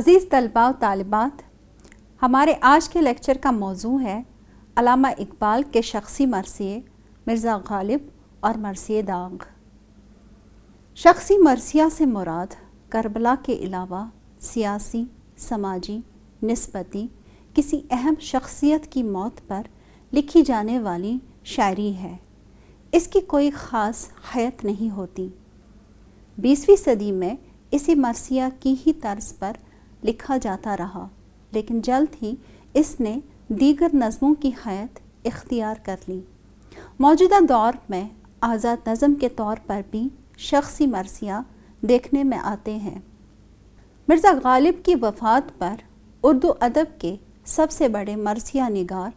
عزیز طلباء و طالبات، ہمارے آج کے لیکچر کا موضوع ہے علامہ اقبال کے شخصی مرثیے مرزا غالب اور مرثیے داغ۔ شخصی مرثیہ سے مراد کربلا کے علاوہ سیاسی، سماجی، نسبتی کسی اہم شخصیت کی موت پر لکھی جانے والی شاعری ہے۔ اس کی کوئی خاص حیت نہیں ہوتی۔ 20ویں صدی میں اسی مرثیہ کی ہی طرز پر لکھا جاتا رہا، لیکن جلد ہی اس نے دیگر نظموں کی حیت اختیار کر لی۔ موجودہ دور میں آزاد نظم کے طور پر بھی شخصی مرثیہ دیکھنے میں آتے ہیں۔ مرزا غالب کی وفات پر اردو ادب کے سب سے بڑے مرثیہ نگار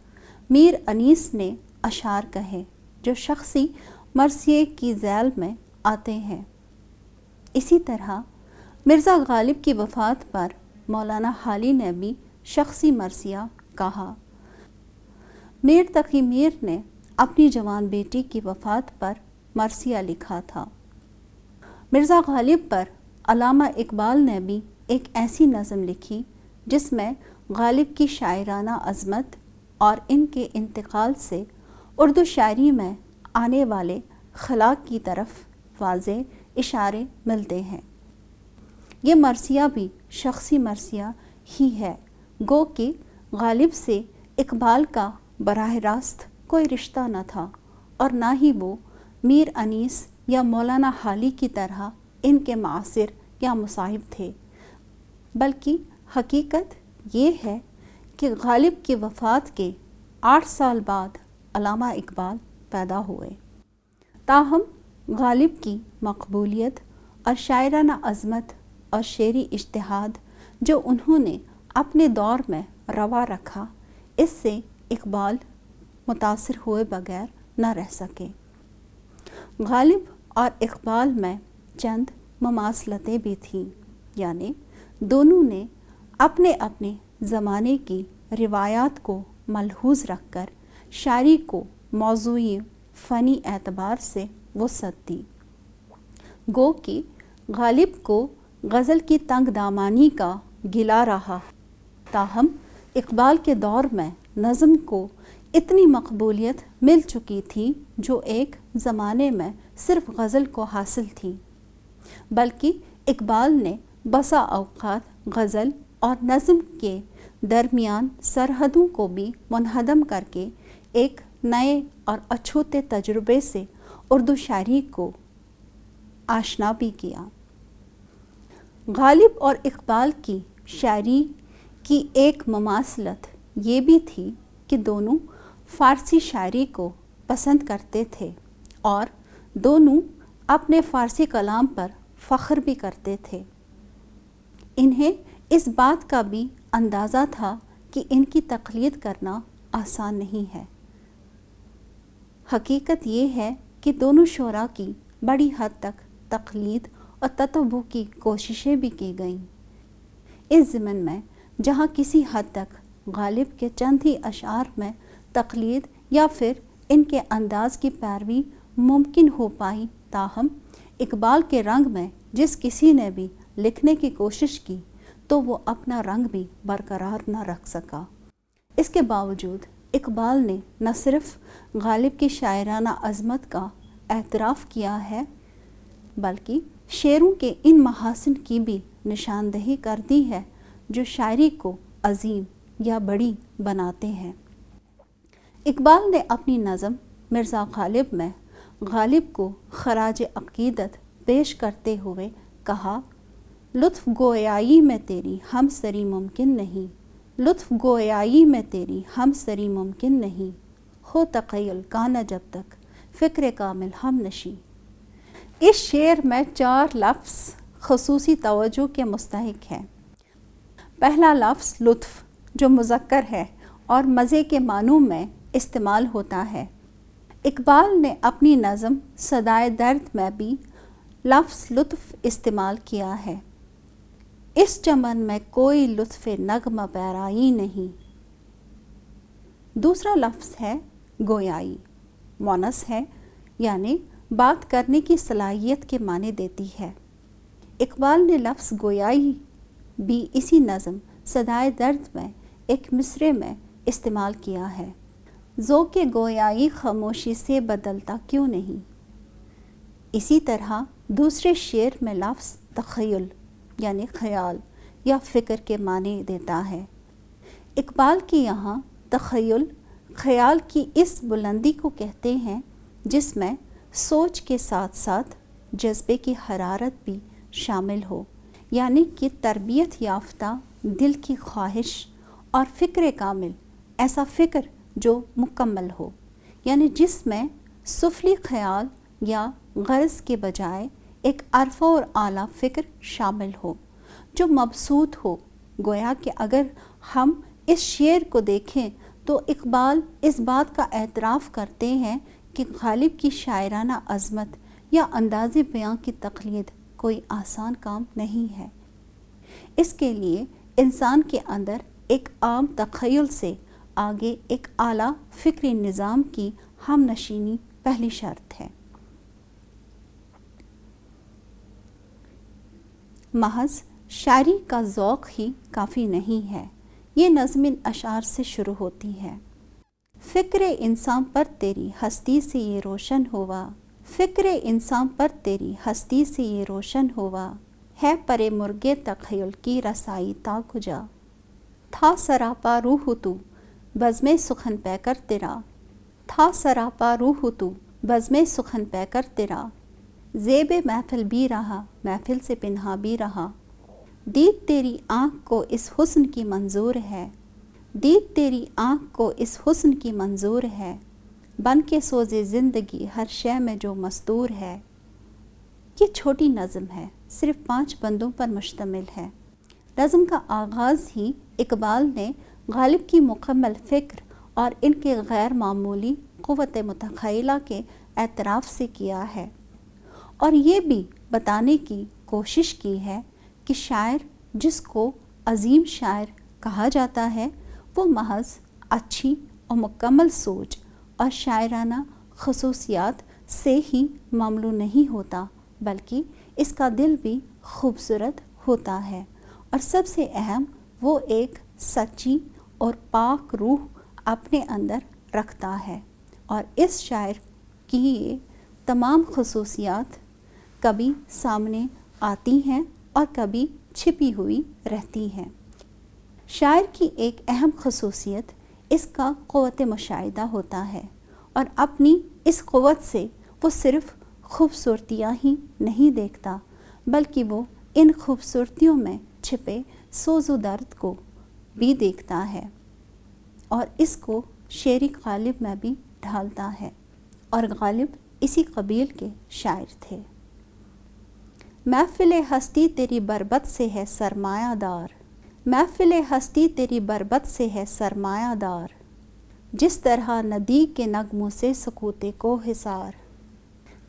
میر انیس نے اشعار کہے جو شخصی مرثیے کی ذیل میں آتے ہیں۔ اسی طرح مرزا غالب کی وفات پر مولانا حالی نے بھی شخصی مرثیہ کہا۔ میر تقی میر نے اپنی جوان بیٹی کی وفات پر مرثیہ لکھا تھا۔ مرزا غالب پر علامہ اقبال نے بھی ایک ایسی نظم لکھی جس میں غالب کی شاعرانہ عظمت اور ان کے انتقال سے اردو شاعری میں آنے والے خلا کی طرف واضح اشارے ملتے ہیں۔ یہ مرثیہ بھی شخصی مرثیہ ہی ہے، گو کہ غالب سے اقبال کا براہ راست کوئی رشتہ نہ تھا اور نہ ہی وہ میر انیس یا مولانا حالی کی طرح ان کے معاصر یا مصاحب تھے، بلکہ حقیقت یہ ہے کہ غالب کی وفات کے 8 سال بعد علامہ اقبال پیدا ہوئے۔ تاہم غالب کی مقبولیت اور شاعرانہ عظمت اور شعری اجتہاد جو انہوں نے اپنے دور میں روا رکھا، اس سے اقبال متاثر ہوئے بغیر نہ رہ سکے۔ غالب اور اقبال میں چند مماثلتیں بھی تھیں، یعنی دونوں نے اپنے اپنے زمانے کی روایات کو ملحوظ رکھ کر شاعری کو موضوعی فنی اعتبار سے وسعت دی۔ گو کہ غالب کو غزل کی تنگ دامانی کا گلہ رہا، تاہم اقبال کے دور میں نظم کو اتنی مقبولیت مل چکی تھی جو ایک زمانے میں صرف غزل کو حاصل تھی، بلکہ اقبال نے بسا اوقات غزل اور نظم کے درمیان سرحدوں کو بھی منہدم کر کے ایک نئے اور اچھوتے تجربے سے اردو شاعری کو آشنا بھی کیا۔ غالب اور اقبال کی شاعری کی ایک مماثلت یہ بھی تھی کہ دونوں فارسی شاعری کو پسند کرتے تھے اور دونوں اپنے فارسی کلام پر فخر بھی کرتے تھے۔ انہیں اس بات کا بھی اندازہ تھا کہ ان کی تقلید کرنا آسان نہیں ہے۔ حقیقت یہ ہے کہ دونوں شعراء کی بڑی حد تک تقلید اور تتبع کی کوششیں بھی کی گئیں۔ اس ضمن میں جہاں کسی حد تک غالب کے چند ہی اشعار میں تقلید یا پھر ان کے انداز کی پیروی ممکن ہو پائی، تاہم اقبال کے رنگ میں جس کسی نے بھی لکھنے کی کوشش کی تو وہ اپنا رنگ بھی برقرار نہ رکھ سکا۔ اس کے باوجود اقبال نے نہ صرف غالب کی شاعرانہ عظمت کا اعتراف کیا ہے، بلکہ شعروں کے ان محاسن کی بھی نشاندہی کر دی ہے جو شاعری کو عظیم یا بڑی بناتے ہیں۔ اقبال نے اپنی نظم مرزا غالب میں غالب کو خراج عقیدت پیش کرتے ہوئے کہا: لطف گویائی میں تیری ہم سری ممکن نہیں، لطف گویائی میں تیری ہم سری ممکن نہیں، ہو تخیل کانا جب تک فکر کامل ہم نشیں۔ اس شعر میں 4 لفظ خصوصی توجہ کے مستحق ہیں۔ پہلا لفظ لطف جو مذکر ہے اور مزے کے معنوں میں استعمال ہوتا ہے۔ اقبال نے اپنی نظم صدائے درد میں بھی لفظ لطف استعمال کیا ہے۔ اس چمن میں کوئی لطف نغمہ پیرائی نہیں۔ دوسرا لفظ ہے گویائی، مونس ہے، یعنی بات کرنے کی صلاحیت کے معنی دیتی ہے۔ اقبال نے لفظ گویائی بھی اسی نظم صدائے درد میں ایک مصرے میں استعمال کیا ہے۔ ذوق گویائی خاموشی سے بدلتا کیوں نہیں؟ اسی طرح دوسرے شعر میں لفظ تخیل یعنی خیال یا فکر کے معنی دیتا ہے۔ اقبال کی یہاں تخیل خیال کی اس بلندی کو کہتے ہیں جس میں سوچ کے ساتھ ساتھ جذبے کی حرارت بھی شامل ہو، یعنی کہ تربیت یافتہ دل کی خواہش اور فکر کامل، ایسا فکر جو مکمل ہو، یعنی جس میں سفلی خیال یا غرض کے بجائے ایک عرفہ اور اعلیٰ فکر شامل ہو جو مبسوط ہو۔ گویا کہ اگر ہم اس شعر کو دیکھیں تو اقبال اس بات کا اعتراف کرتے ہیں کہ غالب کی شاعرانہ عظمت یا انداز بیاں کی تقلید کوئی آسان کام نہیں ہے۔ اس کے لیے انسان کے اندر ایک عام تخیل سے آگے ایک اعلیٰ فکری نظام کی ہم نشینی پہلی شرط ہے۔ محض شاعری کا ذوق ہی کافی نہیں ہے، یہ نظم اشعار سے شروع ہوتی ہے۔ فکر انسان پر تیری ہستی سے یہ روشن ہوا، فکر انسان پر تیری ہستی سے یہ روشن ہوا، ہے پرے مرغے تخیل کی رسائی تا کجا، تھا سراپا روح تو بزم سخن پے کر تیرا، تھا سراپا روح تو بزم سخن پے کر تیرا، زیب محفل بھی رہا محفل سے پنہا بھی رہا، دید تیری آنکھ کو اس حسن کی منظور ہے، دید تیری آنکھ کو اس حسن کی منظور ہے، بن کے سوزے زندگی ہر شے میں جو مستور ہے۔ یہ چھوٹی نظم ہے، صرف 5 بندوں پر مشتمل ہے۔ نظم کا آغاز ہی اقبال نے غالب کی مکمل فکر اور ان کے غیر معمولی قوت متخیلہ کے اعتراف سے کیا ہے، اور یہ بھی بتانے کی کوشش کی ہے کہ شاعر جس کو عظیم شاعر کہا جاتا ہے وہ محض اچھی اور مکمل سوچ اور شاعرانہ خصوصیات سے ہی مملو نہیں ہوتا، بلکہ اس کا دل بھی خوبصورت ہوتا ہے، اور سب سے اہم وہ ایک سچی اور پاک روح اپنے اندر رکھتا ہے، اور اس شاعر کی یہ تمام خصوصیات کبھی سامنے آتی ہیں اور کبھی چھپی ہوئی رہتی ہیں۔ شاعر کی ایک اہم خصوصیت اس کا قوت مشاہدہ ہوتا ہے، اور اپنی اس قوت سے وہ صرف خوبصورتیاں ہی نہیں دیکھتا، بلکہ وہ ان خوبصورتیوں میں چھپے سوز و درد کو بھی دیکھتا ہے، اور اس کو شعری قالب میں بھی ڈھالتا ہے، اور غالب اسی قبیل کے شاعر تھے۔ محفل ہستی تیری بربت سے ہے سرمایہ دار، محفل ہستی تیری بربت سے ہے سرمایہ دار، جس طرح ندی کے نغموں سے سکوتے کو حصار،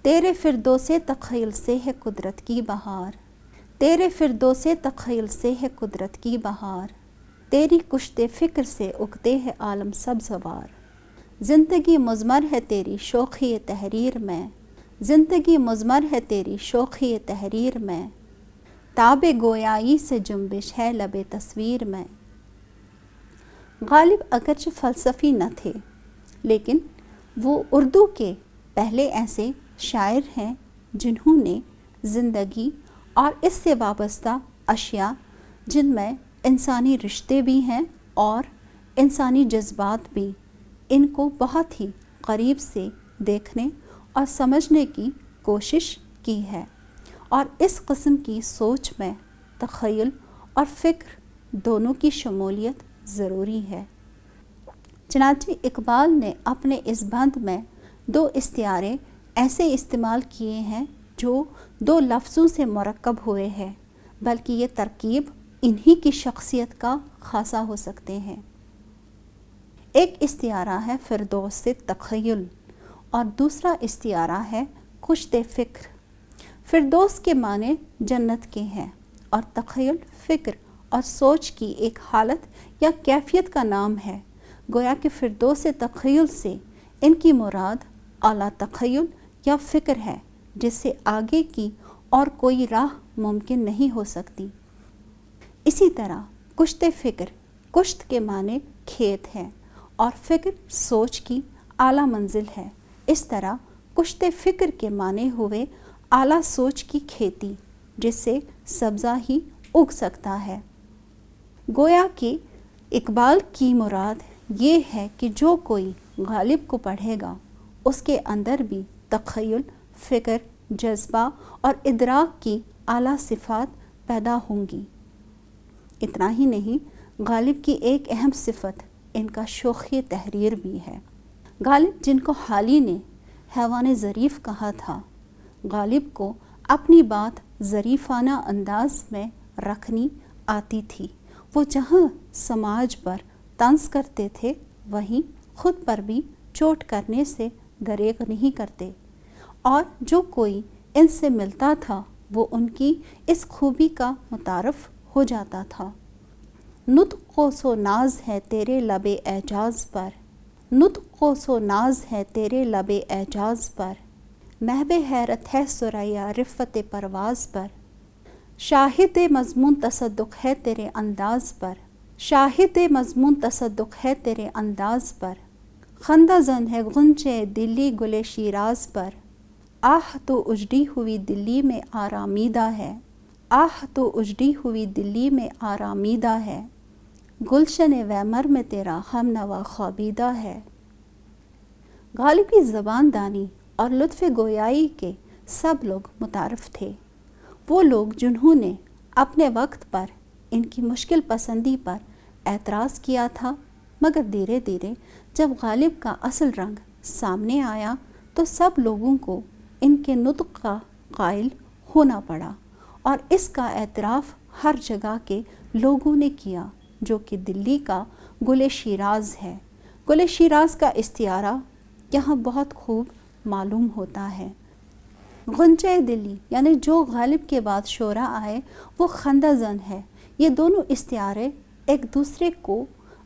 تیرے فردوس تخیل سے ہے قدرت کی بہار، تیرے فردوس تخیل سے ہے قدرت کی بہار، تیری کشت فکر سے اگتے ہے عالم سبزوار، زندگی مضمر ہے تیری شوخی تحریر میں، زندگی مضمر ہے تیری شوخی تحریر میں، تاب گویائی سے جنبش ہے لب تصویر میں۔ غالب اگرچہ فلسفی نہ تھے، لیکن وہ اردو کے پہلے ایسے شاعر ہیں جنہوں نے زندگی اور اس سے وابستہ اشیاء، جن میں انسانی رشتے بھی ہیں اور انسانی جذبات بھی، ان کو بہت ہی قریب سے دیکھنے اور سمجھنے کی کوشش کی ہے، اور اس قسم کی سوچ میں تخیل اور فکر دونوں کی شمولیت ضروری ہے۔ چنانچہ اقبال نے اپنے اس بند میں 2 استعارے ایسے استعمال کیے ہیں جو 2 لفظوں سے مرکب ہوئے ہیں، بلکہ یہ ترکیب انہی کی شخصیت کا خاصہ ہو سکتے ہیں۔ ایک استعارہ ہے فردوس تخیل اور دوسرا استعارہ ہے کشت فکر۔ فردوس کے معنی جنت کے ہیں، اور تخیل فکر اور سوچ کی ایک حالت یا کیفیت کا نام ہے۔ گویا کہ فردوس تخیل سے ان کی مراد اعلیٰ تخیل یا فکر ہے، جس سے آگے کی اور کوئی راہ ممکن نہیں ہو سکتی۔ اسی طرح کشت فکر، کشت کے معنی کھیت ہے اور فکر سوچ کی اعلیٰ منزل ہے، اس طرح کشت فکر کے معنی ہوئے اعلیٰ سوچ کی کھیتی جس سے سبزہ ہی اگ سکتا ہے۔ گویا کہ اقبال کی مراد یہ ہے کہ جو کوئی غالب کو پڑھے گا اس کے اندر بھی تخیل، فکر، جذبہ اور ادراک کی اعلیٰ صفات پیدا ہوں گی۔ اتنا ہی نہیں، غالب کی ایک اہم صفت ان کا شوخی تحریر بھی ہے۔ غالب جن کو حالی نے حیوان ظریف کہا تھا، غالب کو اپنی بات ظریفانہ انداز میں رکھنی آتی تھی۔ وہ جہاں سماج پر طنز کرتے تھے وہیں خود پر بھی چوٹ کرنے سے دریغ نہیں کرتے، اور جو کوئی ان سے ملتا تھا وہ ان کی اس خوبی کا متعارف ہو جاتا تھا۔ نطق و سو ناز ہے تیرے لب اعجاز پر، نطق و سو ناز ہے تیرے لب اعجاز پر، محب حیرت ہے ثریا رفت پرواز پر، شاہد مضمون تصدق ہے تیرے انداز پر، شاہد مضمون تصدق ہے تیرے انداز پر، خندہ زن ہے غنچے دلی گل شیراز پر، آہ تو اجڑی ہوئی دلی میں آرامیدہ ہے، آہ تو اجڑی ہوئی دلی میں آرامیدہ ہے، گلشن ویمر میں تیرا ہم نوا خوابیدہ ہے۔ غالب کی زبان دانی اور لطف گویائی کے سب لوگ متعارف تھے۔ وہ لوگ جنہوں نے اپنے وقت پر ان کی مشکل پسندی پر اعتراض کیا تھا، مگر دھیرے دھیرے جب غالب کا اصل رنگ سامنے آیا تو سب لوگوں کو ان کے نطق کا قائل ہونا پڑا، اور اس کا اعتراف ہر جگہ کے لوگوں نے کیا، جو کہ دلی کا گل شیراز ہے۔ گل شیراز کا استعارہ یہاں بہت خوب معلوم ہوتا ہے۔ غنچۂ دلی یعنی جو غالب کے بعد شعراء آئے وہ خندہ زن ہے۔ یہ دونوں استعارے ایک دوسرے کو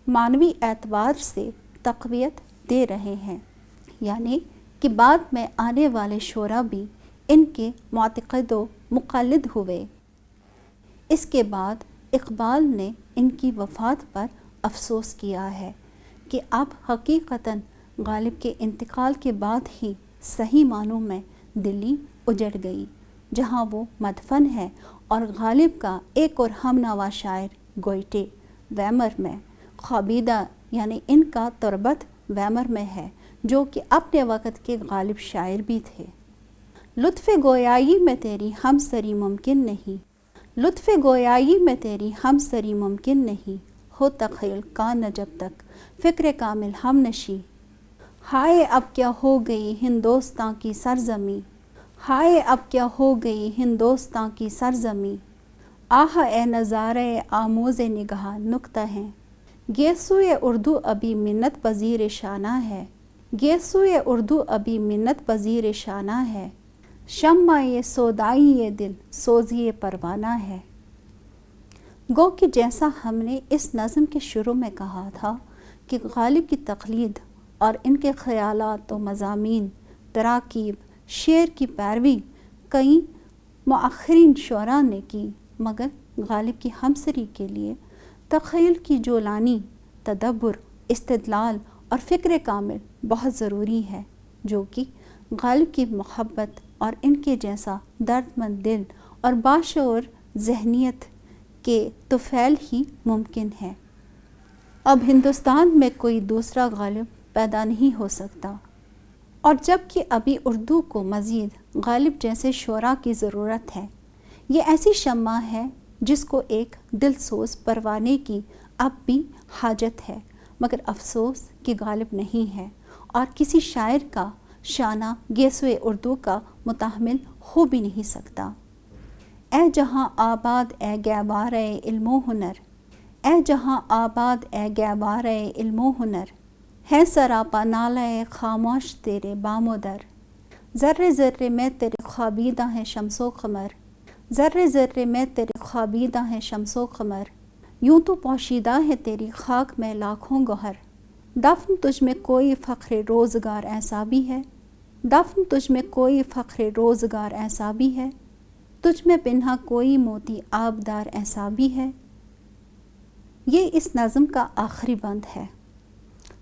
معنوی اعتبار سے تقویت دے رہے ہیں، یعنی کہ بعد میں آنے والے شعراء بھی ان کے معتقد و مقلد ہوئے۔ اس کے بعد اقبال نے ان کی وفات پر افسوس کیا ہے کہ اب حقیقتاً غالب کے انتقال کے بعد ہی صحیح معنوں میں دلی اجڑ گئی جہاں وہ مدفن ہے، اور غالب کا ایک اور ہم نوا شاعر گوئٹے ویمر میں خوابیدہ، یعنی ان کا تربت ویمر میں ہے، جو کہ اپنے وقت کے غالب شاعر بھی تھے۔ لطف گویائی میں تیری ہم سری ممکن نہیں، لطف گویائی میں تیری ہم سری ممکن نہیں، ہو تخیل کا نہ جب تک فکر کامل ہم نشی، ہائے اب کیا ہو گئی ہندوستاں کی سرزمی، ہائے اب کیا ہو گئی ہندوستاں کی سرزمی، آہ اے نظارہ آموز نگاہ نکتہ ہیں، گیسوئے اردو ابھی منت پذیر شانہ ہے، گیسوئے اردو ابھی منت پذیر شانہ ہے، شمع یہ سودائی یہ دل سوزی پروانہ ہے۔ گو کہ جیسا ہم نے اس نظم کے شروع میں کہا تھا کہ غالب کی تقلید اور ان کے خیالات و مضامین، تراکیب، شعر کی پیروی کئی مؤخرین شعراء نے کی، مگر غالب کی ہمسری کے لیے تخیل کی جولانی، تدبر، استدلال اور فکر کامل بہت ضروری ہے، جو کہ غالب کی محبت اور ان کے جیسا درد مند دل اور باشعور ذہنیت کے طفیل ہی ممکن ہے۔ اب ہندوستان میں کوئی دوسرا غالب پیدا نہیں ہو سکتا، اور جب کہ ابھی اردو کو مزید غالب جیسے شعراء کی ضرورت ہے، یہ ایسی شمع ہے جس کو ایک دل سوز پروانے کی اب بھی حاجت ہے، مگر افسوس کہ غالب نہیں ہے، اور کسی شاعر کا شانہ گیسوئے اردو کا متحمل ہو بھی نہیں سکتا۔ اے جہاں آباد اے گہوارہ علم و ہنر، اے جہاں آباد اے گہوارہ علم و ہنر، ہے سراپا نالہ خاموش تیرے بام و در، ذرے ذرے میں تیرے خوابیدہ ہیں شمس و قمر، ذرے ذرے میں تیرے خوابیدہ ہیں شمس و قمر، یوں تو پوشیدہ ہے تیری خاک میں لاکھوں گوہر، دفن تجھ میں کوئی فخر روزگار ایسا بھی ہے، دفن تجھ میں کوئی فخر روزگار ایسا بھی ہے، تجھ میں پنہا کوئی موتی آبدار ایسا بھی ہے، یہ اس نظم کا آخری بند ہے۔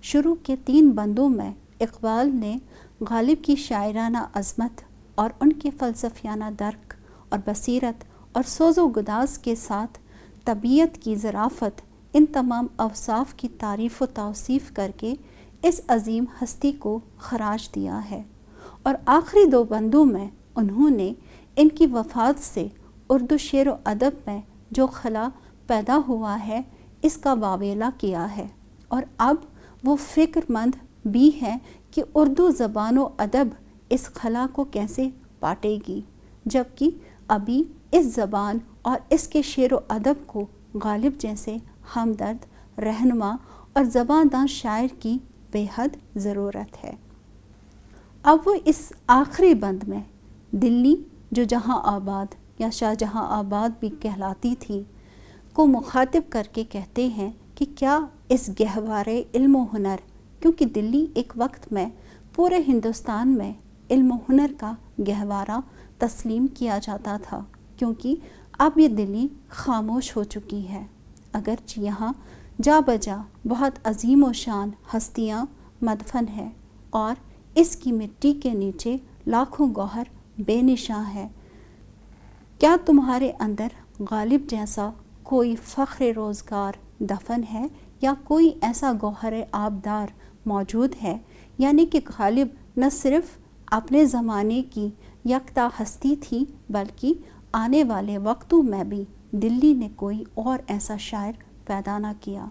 شروع کے 3 بندوں میں اقبال نے غالب کی شاعرانہ عظمت اور ان کے فلسفیانہ درک اور بصیرت اور سوز و گداز کے ساتھ طبیعت کی ظرافت، ان تمام اوصاف کی تعریف و توصیف کر کے اس عظیم ہستی کو خراج دیا ہے، اور آخری 2 بندوں میں انہوں نے ان کی وفات سے اردو شعر و ادب میں جو خلا پیدا ہوا ہے اس کا واویلا کیا ہے، اور اب وہ فکر مند بھی ہیں کہ اردو زبان و ادب اس خلا کو کیسے پاٹے گی، جبکہ ابھی اس زبان اور اس کے شعر و ادب کو غالب جیسے ہمدرد رہنما اور زبان داں شاعر کی بے حد ضرورت ہے۔ اب وہ اس آخری بند میں دلی جو جہاں آباد یا شاہ جہاں آباد بھی کہلاتی تھی کو مخاطب کر کے کہتے ہیں کہ کیا اس گہوارے علم و ہنر، کیونکہ دلی ایک وقت میں پورے ہندوستان میں علم و ہنر کا گہوارہ تسلیم کیا جاتا تھا، کیونکہ اب یہ دلی خاموش ہو چکی ہے، اگرچہ یہاں جا بجا بہت عظیم و شان ہستیاں مدفن ہیں اور اس کی مٹی کے نیچے لاکھوں گوہر بے نشاں ہے۔ کیا تمہارے اندر غالب جیسا کوئی فخر روزگار دفن ہے یا کوئی ایسا گوہر آبدار موجود ہے؟ یعنی کہ غالب نہ صرف اپنے زمانے کی یکتا ہستی تھی بلکہ آنے والے وقتوں میں بھی دلی نے کوئی اور ایسا شاعر پیدا نہ کیا۔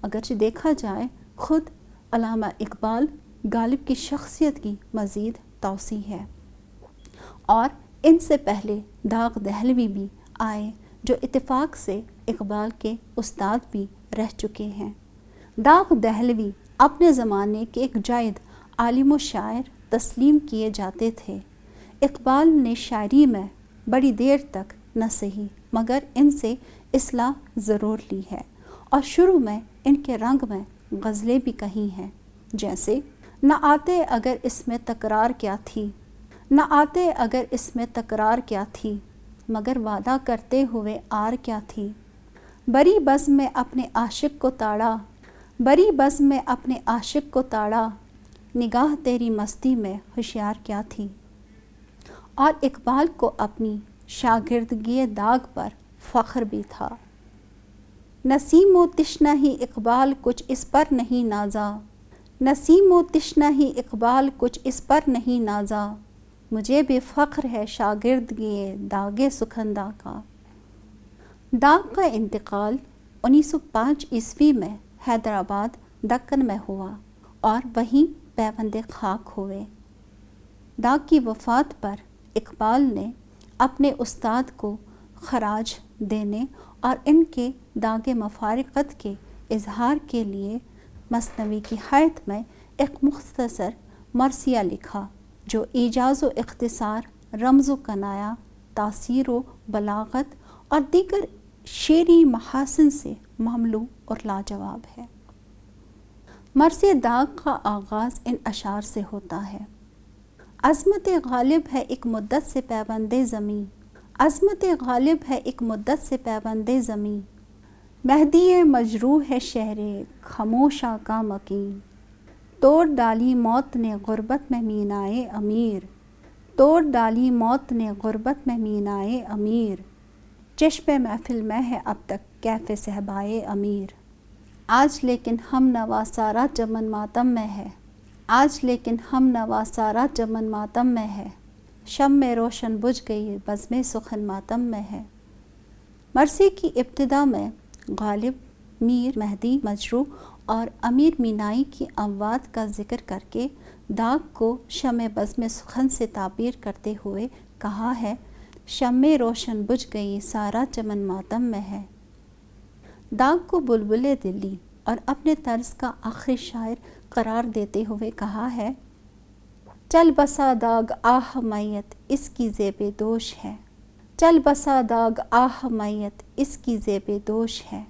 اگرچہ دیکھا جائے خود علامہ اقبال غالب کی شخصیت کی مزید توسیع ہے، اور ان سے پہلے داغ دہلوی بھی آئے جو اتفاق سے اقبال کے استاد بھی رہ چکے ہیں۔ داغ دہلوی اپنے زمانے کے ایک جید عالم و شاعر تسلیم کیے جاتے تھے۔ اقبال نے شاعری میں بڑی دیر تک نہ سہی مگر ان سے اصلاح ضرور لی ہے، اور شروع میں ان کے رنگ میں غزلیں بھی کہی ہیں، جیسے نہ آتے اگر اس میں تکرار کیا تھی، نہ آتے اگر اس میں تکرار کیا تھی، مگر وعدہ کرتے ہوئے آر کیا تھی، بری بزم میں اپنے عاشق کو تاڑا، بری بزم میں اپنے عاشق کو تاڑا، نگاہ تیری مستی میں ہوشیار کیا تھی۔ اور اقبال کو اپنی شاگردگی داغ پر فخر بھی تھا۔ نسیم و تشنہ ہی اقبال کچھ اس پر نہیں نازا، نسیم و تشنہ ہی اقبال کچھ اس پر نہیں نازا، مجھے بھی فخر ہے شاگردگی داغ سخندہ کا۔ داغ کا انتقال 1905 عیسوی میں حیدرآباد دکن میں ہوا اور وہیں پیوند خاک ہوئے۔ داغ کی وفات پر اقبال نے اپنے استاد کو خراج دینے اور ان کے داغ مفارقت کے اظہار کے لیے مثنوی کی حیث میں ایک مختصر مرثیہ لکھا جو ایجاز و اختصار، رمز و کنایہ، تاثیر و بلاغت اور دیگر شعری محاسن سے مملو اور لاجواب ہے۔ مرثیہ داغ کا آغاز ان اشعار سے ہوتا ہے: عظمت غالب ہے ایک مدت سے پیوند زمیں، عظمت غالب ہے ایک مدت سے پیوند زمیں، مہدی مجروح ہے شہر خموشاں کا مکیں، توڑ ڈالی موت نے غربت میں مینائے امیر، توڑ ڈالی موت نے غربت میں مینائے امیر، چشم محفل میں ہے اب تک کیف صحبائے امیر، آج لیکن ہم نوا سارا چمن ماتم میں ہے، آج لیکن ہم نوا سارا چمن ماتم میں ہے، شم میں روشن بجھ گئی بزم سخن ماتم میں ہے۔ مرثیے کی ابتدا میں غالب، میر مہدی مجروح اور امیر مینائی کی اموات کا ذکر کر کے داغ کو شمع بزم سخن سے تعبیر کرتے ہوئے کہا ہے: شمع روشن بجھ گئی سارا چمن ماتم میں ہے۔ داغ کو بلبل دلی اور اپنے طرز کا آخری شاعر قرار دیتے ہوئے کہا ہے: چل بسا داغ آہ میت اس کی زیب دوش ہے، چل بسا داغ آہ میت اس کی زیب دوش ہے،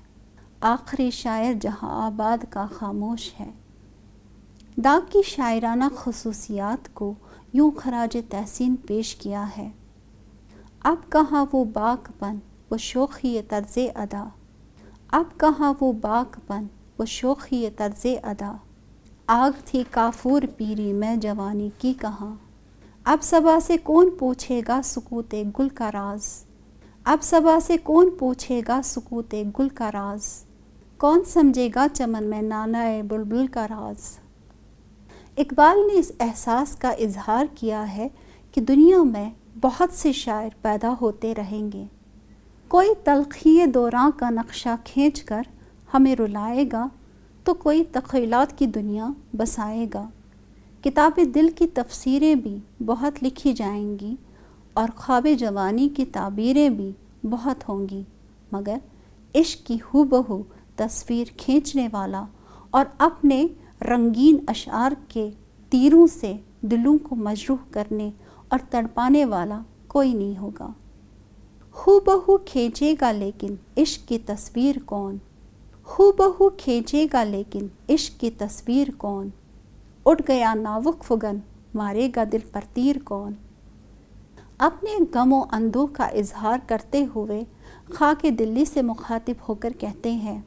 آخری شاعر جہاں آباد کا خاموش ہے۔ داغ کی شاعرانہ خصوصیات کو یوں خراج تحسین پیش کیا ہے: اب کہاں وہ باک پن، وہ شوخی طرز ادا، اب کہاں وہ باغبن وہ شوخی طرز ادا، آگ تھی کافور پیری میں جوانی کی کہاں۔ اب صبا سے کون پوچھے گا سکوت گل کا راز، اب صبا سے کون پوچھے گا سکوت گل کا راز، کون سمجھے گا چمن میں نالۂ بلبل کا راز۔ اقبال نے اس احساس کا اظہار کیا ہے کہ دنیا میں بہت سے شاعر پیدا ہوتے رہیں گے، کوئی تلخی دوراں کا نقشہ کھینچ کر ہمیں رلائے گا تو کوئی تخیلات کی دنیا بسائے گا۔ کتاب دل کی تفسیریں بھی بہت لکھی جائیں گی اور خواب جوانی کی تعبیریں بھی بہت ہوں گی، مگر عشق کی ہو بہو تصویر کھینچنے والا اور اپنے رنگین اشعار کے تیروں سے دلوں کو مجروح کرنے اور تڑپانے والا کوئی نہیں ہوگا۔ ہو بہو کھینچے گا لیکن عشق کی تصویر کون، ہو بہو کھینچے گا لیکن عشق کی تصویر کون، اٹھ گیا ناوک فگن مارے گا دل پر تیر کون۔ اپنے غم و اندوہ کا اظہار کرتے ہوئے خاک دلی سے مخاطب ہو کر کہتے ہیں،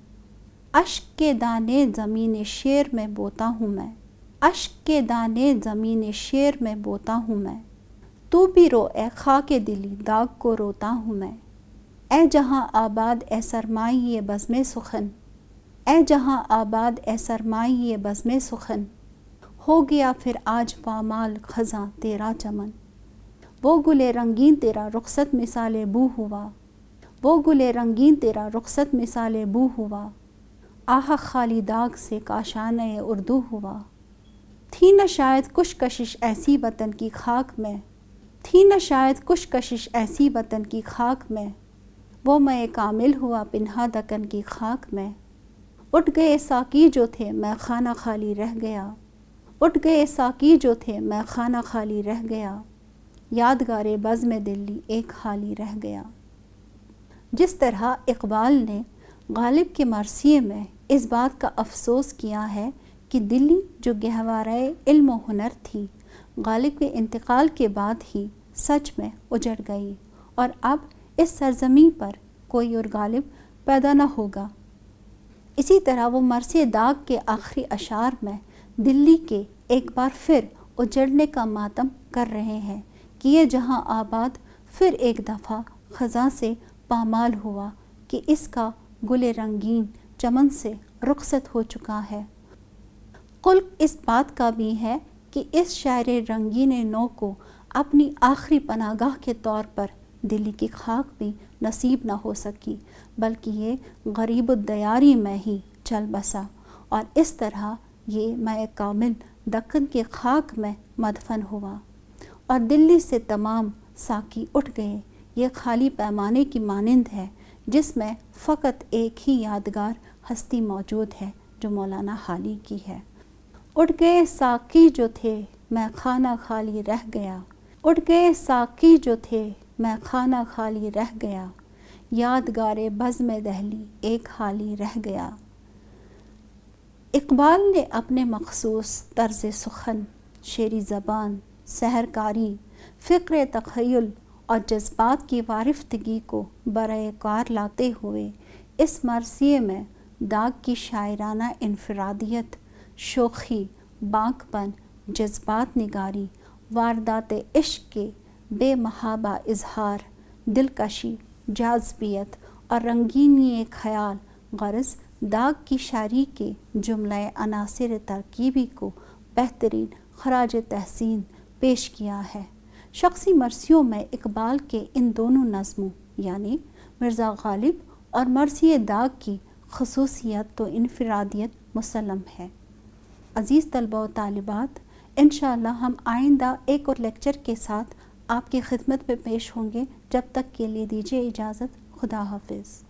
اشک کے دانے زمین شیر میں بوتا ہوں میں، اشک کے دانے زمین شیر میں بوتا ہوں میں، تو بھی رو اے خاک دلی داغ کو روتا ہوں میں۔ اے جہاں آباد اے سرمائی بزم سخن، اے جہاں آباد اے سرمائی بزم سخن، ہو گیا پھر آج پامال خزاں تیرا چمن۔ وہ گلے رنگین تیرا رخصت مثال بو ہوا، وہ گلے رنگین تیرا رخصت مثال بو ہوا، آہ خالی داغ سے کاشانِ اردو ہوا۔ تھی نہ شاید کش کشش ایسی وطن کی خاک میں، تھی نہ شاید کش کشش ایسی وطن کی خاک میں، وہ میں کامل ہوا پنہا دکن کی خاک میں۔ اٹھ گئے ساقی جو تھے میں خانہ خالی رہ گیا، اٹھ گئے ساقی جو تھے میں خانہ خالی رہ گیا، یادگار بزم دلی ایک خالی رہ گیا۔ جس طرح اقبال نے غالب کے مرثیے میں اس بات کا افسوس کیا ہے کہ دلی جو گہوارہ علم و ہنر تھی، غالب کے انتقال کے بعد ہی سچ میں اجڑ گئی اور اب اس سرزمین پر کوئی اور غالب پیدا نہ ہوگا۔ اسی طرح وہ مرثیے داغ کے آخری اشعار میں دلی کے ایک بار پھر اجڑنے کا ماتم کر رہے ہیں کہ یہ جہاں آباد پھر ایک دفعہ خزاں سے پامال ہوا کہ اس کا گل رنگین چمن سے رخصت ہو چکا ہے۔ قلق اس بات کا بھی ہے کہ اس شاعر رنگین نو کو اپنی آخری پناہ گاہ کے طور پر دلی کی خاک بھی نصیب نہ ہو سکی، بلکہ یہ غریب الدیاری میں ہی چل بسا اور اس طرح یہ میں کامل دکن کی خاک میں مدفن ہوا اور دلی سے تمام ساقی اٹھ گئے۔ یہ خالی پیمانے کی مانند ہے جس میں فقط ایک ہی یادگار ہستی موجود ہے جو مولانا حالی کی ہے۔ اٹھ گئے ساقی جو تھے میں خانہ خالی رہ گیا، اٹھ گئے ساقی جو تھے میں خانہ خالی رہ گیا، یادگار بزم دہلی ایک خالی رہ گیا۔ اقبال نے اپنے مخصوص طرز سخن، شعری زبان، سحرکاری، فکر تخیل اور جذبات کی وارفتگی کو برائے کار لاتے ہوئے اس مرثیے میں داغ کی شاعرانہ انفرادیت، شوخی، بانک پن، جذبات نگاری، واردات عشق کے بے محابہ اظہار، دلکشی، جاذبیت اور رنگینی خیال، غرض داغ کی شاعری کے جملہ عناصر ترکیبی کو بہترین خراج تحسین پیش کیا ہے۔ شخصی مرثیوں میں اقبال کے ان دونوں نظموں یعنی مرزا غالب اور مرثیے داغ کی خصوصیت تو انفرادیت مسلم ہے۔ عزیز طلبہ و طالبات، انشاءاللہ ہم آئندہ ایک اور لیکچر کے ساتھ آپ کی خدمت میں پیش ہوں گے۔ جب تک کے لیے دیجیے اجازت۔ خدا حافظ۔